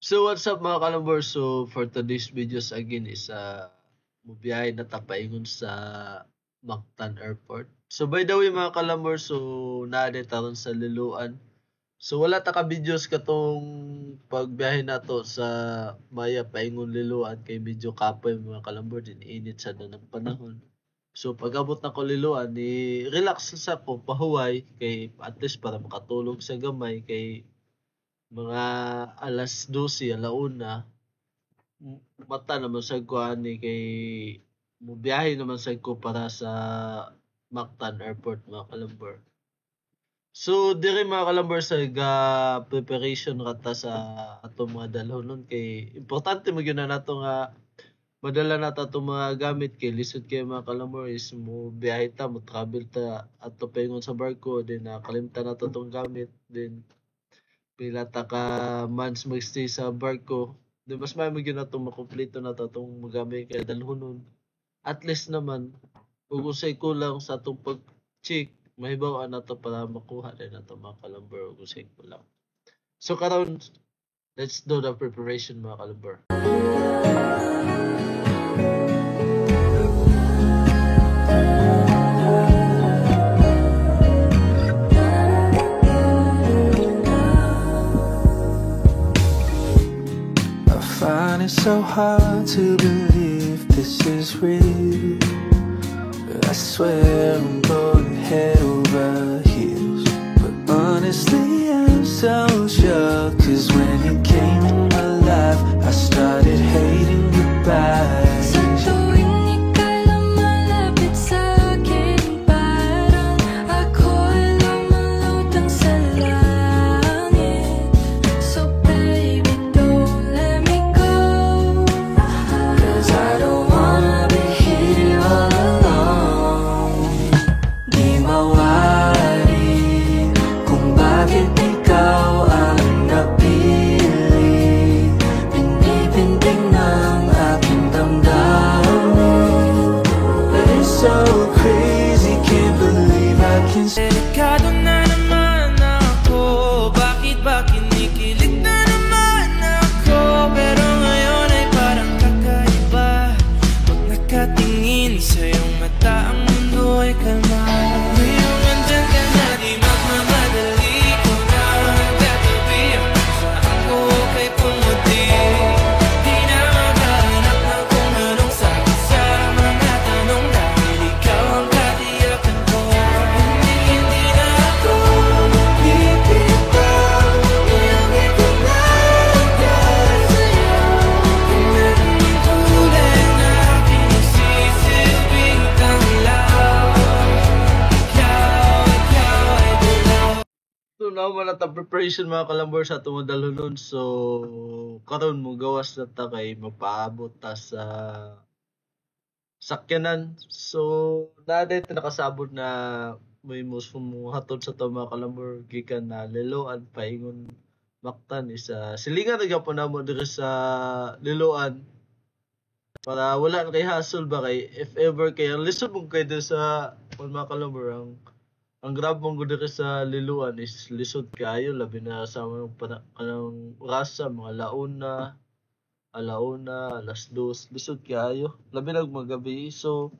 So what's up mga kalambor? So for today's videos again is mubiyahe na tapaingon sa Mactan Airport. So by the way mga kalambor, so naade taron sa Liloan. So wala ta ka videos katong pagbiyahe nato sa Maya paingon Liloan kay medyo kapoy mga kalambor din init sa ng panahon. So pag-abot na ko Liloan ni relax sa ko pahuway kay at least para makatulog sa gamay kay mga alas 12, alauna, mata naman sa ko ani kay mubiyahe naman sa ko para sa Mactan Airport mga kalambor. So dire mga kalambor sa preparation rata sa atong mga dalhonon kay importante mo gyud na nato nga madala na ta itong mga gamit kay lisod kay mga kalambor is mo biyahe ta mo travel ta ato paingon sa barko then nakalimtan na to itong gamit then pila ta ka months magstay sa barko. Di mas may gyud nato makumpleto na to itong magamit kay dalhonon. At least naman ug usay kulang sa atong pag-check mahibaw-an nato para makuha din nato mga kalambor ug usay kulang. So karon let's do the preparation mga kalambor. It's so hard to believe this is real. I swear I'm going head over heels, but honestly I'm so shook. Cause when you came in my life I started hating goodbye. Delikado na naman ako. Bakit ba kinikilig na naman ako? Pero ngayon ay parang kakaiba. Pag nakatingin sa iyong mata, ang mundo ay kalma. Ngayong nandyan ka na, di magmamadali ko na katabi ang saan ko kay pumuti. Di na makahanap na kung anong sagot sa mga tanong dahil ikaw ang katiyakan ko. So now man ta preparation mga kalambor sa atong dalhonon. So karon mo gawas na ta kay mapaabot ta sa sakyanan. So naday ta nakasabot na may mo hatod sa to mga kalambor gikan na Liloan paingon Mactan is silingan na gyapon namo diri sa Liloan para wala na kay hassle ba kay if ever kay ang lisod mo kay diri sa mga kalambor ang grab mong gud diri sa Liloan is lisod kaayo labi na sa mga kanang rasa mga alauna, alas 2, lisod kaayo labi na magabi. So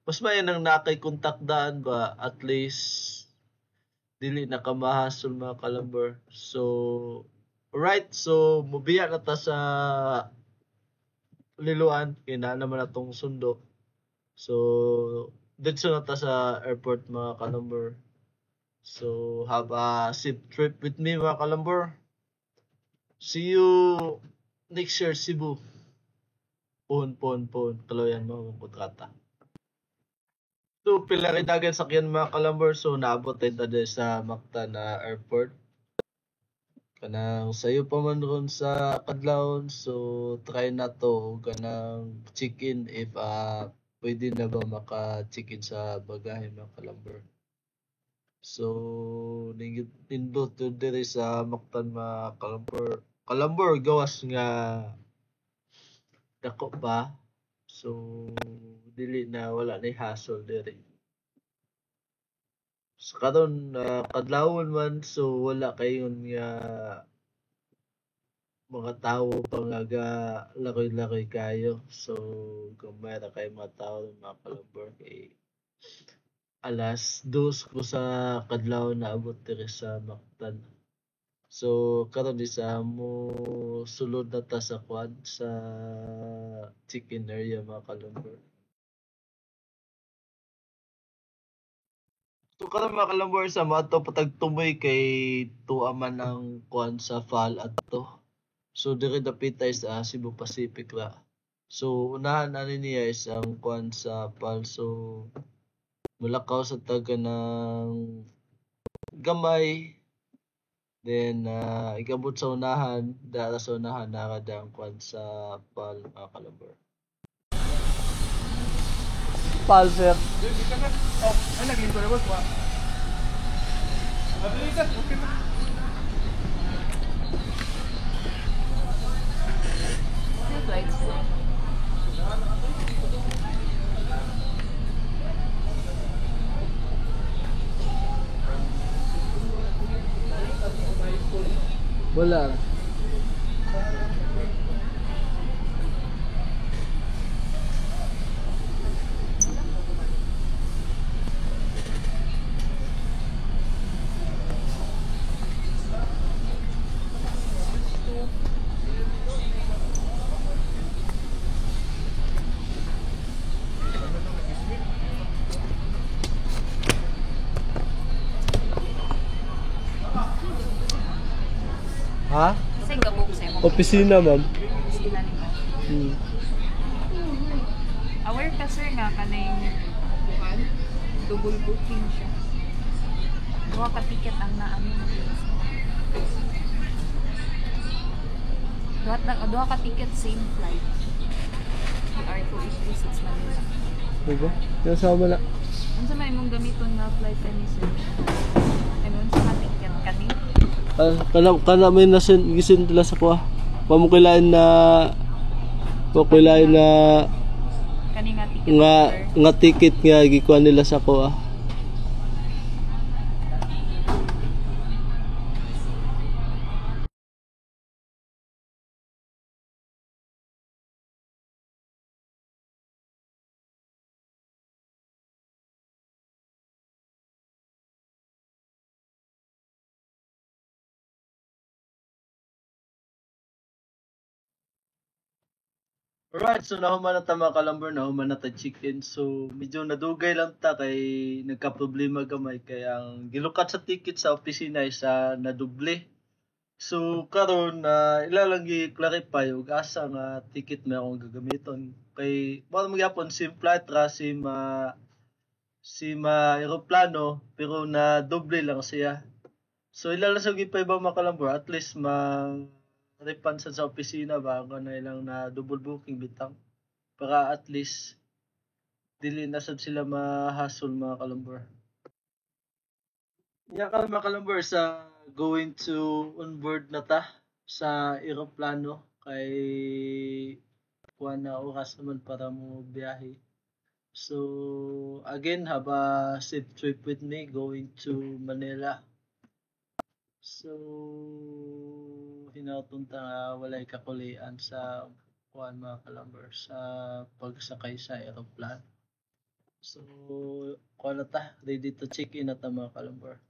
mas mayan ang nakay kontakdaan ba at least dili na ka mahasol mga kalambor. So alright, so mobiya na ta sa Liloan kay naa naman atong sundo. So dito na ta sa airport mga kalambor. So have a safe trip with me mga kalambor. See you next year Cebu. Pon. Kaloyan mo ang kontrata. So pila kay dagan sakyan mga kalambor. So naabot tayo tayo sa Mactan na airport. Kanang sayo pa man ron sa kadlawon. So try na to kanang check-in if pwede na ba maka-check-in sa bagahe mga kalambor. So nindot to diri sa Mactan mga kalambor gawas nga dako pa. So dili na wala na hassle diri. So karon kadlawon man so wala kayon nga mga tao pangaga lakoy-lakoy kayo. So kung mayroon kayo mga tao mga kalambor kay alas 2 ko sa kadlaw na abot diri sa Mactan. So karon isa mo sulod na ta sa kwan sa chicken area mga kalambor. So karon mga kalambor sa mato patagtumoy kay tuwa man ang kwan sa fall adto. So dire dapitay sa Cebu Pacific ra. So unahan ani niya is ang kwan sa fall. So mulakaw sa taga ng gamay. Then ikabot sa unahan, dara sa unahan nakada ang kwan sa fall mga kalambor. Fall sir. Wala. Ha? Kasi gabog sa mo. Opisina, ma'am. Sila nimo. Aware ka sir nga kanay bukan double booking siya. Duha ka ticket ang naano na place. Duha ka ticket same flight. R2836 Manila. Diba? Nasama na. Unsa may imong gamiton nga flight ni sir? Ano sa ka ticket kani? Kana may gisin tila sa kuha. Pamukilain na Kani nga ticket nga ticket nga gikuha nila sa kuha. Alright, so nahuman na ta mga kalambor, nahuman na ta chicken. So medyo nadugay lang ta kay nagka-problema gamay kay ang gilukat sa ticket sa opisina is naduble. So karon ilalang gi-clarify ug asa nga ticket may akong gagamiton. Kay mo magyapon sim flight ra si eroplano pero na doble lang siya. So ilalang sa gipay ba mga kalambor at least refund sa opisina ba kung na ilang na double booking bitang para at least dili na sad sila mahasol mga kalambor. Ya ka mga kalambor sa going to onboard na ta sa eroplano kay kuha na oras naman para mo biyahe. So again have a safe trip with me going to Manila. So hinatunta nga walay kakulian sa kuan mga kalambor sa pagsakay sa aeroplano. So kuan na ta, ready to check in na ta mga kalambor.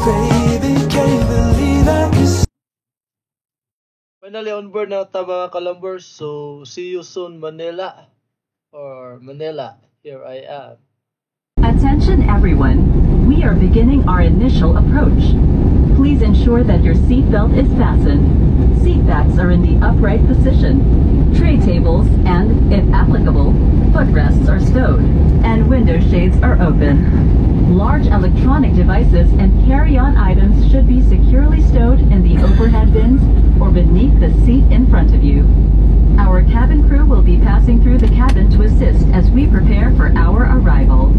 Baby, can finally on board na ta mga kalambor. So, see you soon Manila. Or Manila, here I am. Attention everyone, we are beginning our initial approach. Please ensure that your seatbelt is fastened. Seatbacks are in the upright position. Tray tables and, if applicable, footrests are stowed, and window shades are open. Large electronic devices and carry-on items should be securely stowed in the overhead bins or beneath the seat in front of you. Our cabin crew will be passing through the cabin to assist as we prepare for our arrival.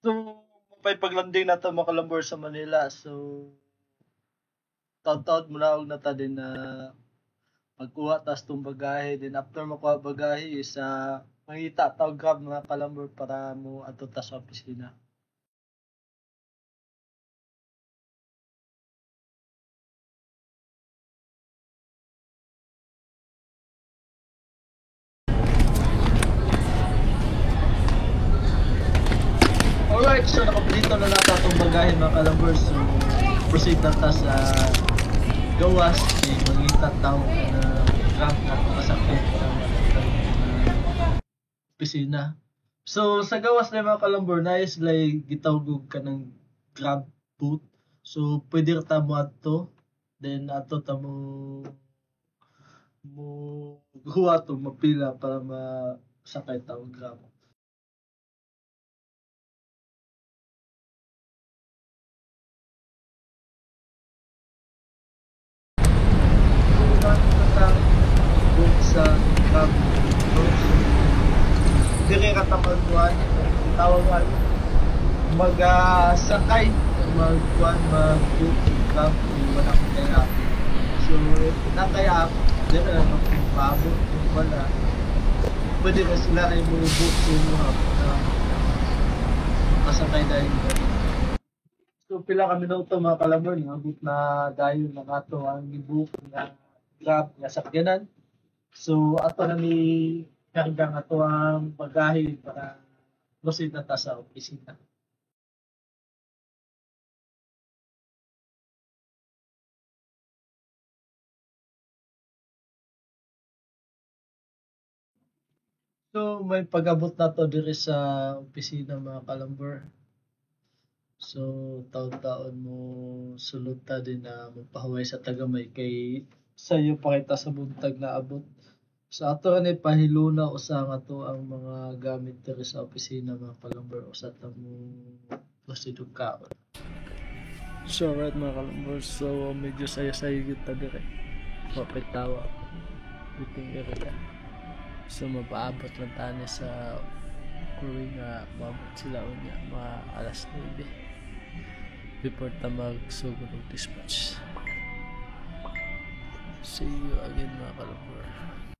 So, may paglanding na ito mga kalambor sa Manila. So, taon-taon mo na og nata din na magkuha tas tong bagahe. Then after makuha bagahe is mangita tawag grab mga kalambor para mo ato ta sa opisina. Alright, so nakaplito na nata itong bagahe mga kalambor. So, proceed na ta sa gawas. Mangita tao na grab na ito masakit sa opisina. So, sa gawas na mga kalambor, nais like gitawgog ka ng grab boot. So, pwede ta mo ato. Then, ato ta mo huwa to mapila para masakay tao grab. Sa grab boot. Dire ka tamagkuhan. Tawagan. Mag-sakay. Magkuhan, mag-boot. Grab. Wala ko kaya. So, nakaya dire na magpapabot. Kung wala. Pwede na sila ay mag-boot sa mga kasakay dahil. So, pila kami na ito mga kalambor. Nabot na dahil na ito ang i-book na grab na sakyanan. So, ato na ni hanggang ato ang bagahe para proceed na ta sa opisina. So, may pag-abot na to diri sa opisina mga kalambor. So, taon-taon mo sulod ta din na magpahuway sa tagamay kay sa iyo pakita sa buntag na abot. So, ato ni pahiluna usa nga to ang mga gamit diri sa opisina mga kalambor usa ta mo proceed og kaon. So, right mga kalambor, so medyo sayo-sayo gyud ta diri. Mapitawa waiting area. So, mapaabot lang tani sa crew nga mabot sila unya mga alas 9 before ta magsugod og dispatch. See you again mga kalambor.